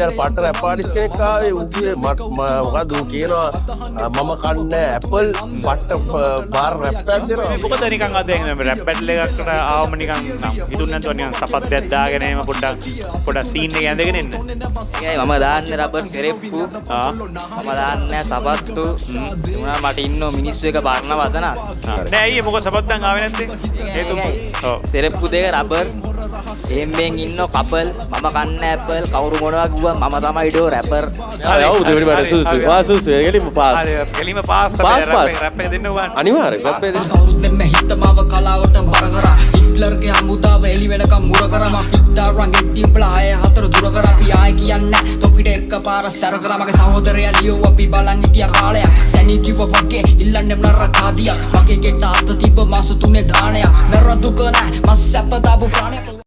අර පට rap artist කෙනෙක් ආවේ උගේ මොකද ඌ කියනවා මම කන්නේ ඇපල් පට බාර් රැප් එකක් දෙනවා. මොකද නිකන් අද රැප් බැටල් එකකට ආවම නිකන් හිතුන්නේ නැතුව නිකන් සපත්යක් දාගෙන එහෙම පොඩ්ඩක් සීන් එක ඇඳගෙන එන්න. ඒකයි මම දාන්නේ රබර් සෙරෙප්පු. මම දාන්නේ සපත්තු. උනා මට ඉන්නෝ මිනිස්සු එක බාරන වදන. නෑ අයියේ මොකද සපත්තන් ආවේ නැත්තේ? ඔව්. සෙරෙප්පු දෙක රබර්. එහෙම්බෙන් ඉන්නෝ කපල්. මම කන්නේ ඇපල්. කවුරු මොනවා කිව්වා මම තමයි ඩෝ රැපර්. ඔව් දෙවිඩ බඩ සුසු එළිම පාස්. එළිම පාස් රැප් එක දෙන්න ඕන. අනිවාර්යයෙන් රැප් එක දෙන්න. කවුරුත් දෙන්න හිතමාව කලාවට බර කරා හිට්ලර්ගේ හමුදාව එලි වෙනකම් මුර කරා මම පිටාරන් ගෙඩි ප්ලාය හතර දුර කරා අපි ආයි කියන්නේ තොපිට එකපාර සැර කරා මගේ සහෝදරයා ලියෝ අපි බලන් හිටියා කාලයක් සැනි කිව්ව වගේ ඉල්ලන්නේ නර කාදියා මගේ ගෙට අත තිබ්බ මාස 3 දාණයක් නර දුක නැ මස් සැප දාපු ප්‍රාණයක්